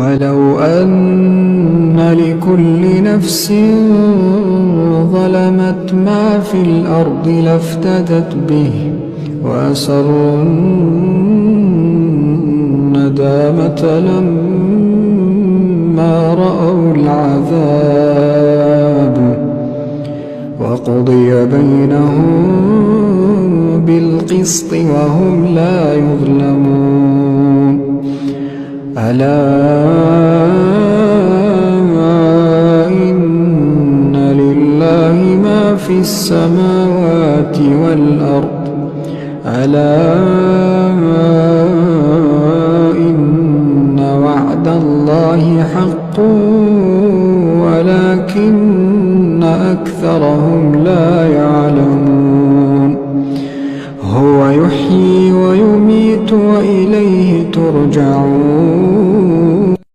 ولو أن لكل نفس ظلمت ما في الأرض لافتدت به وأسروا الندامة لما رأوا العذاب وقضي بينهم بالقسط وهم لا يظلمون ألا إن لله ما في السماوات والأرض ألا إن وعد الله حق ولكن أكثرهم لا يعلمون هو يحيي ويميت وإليه ترجعون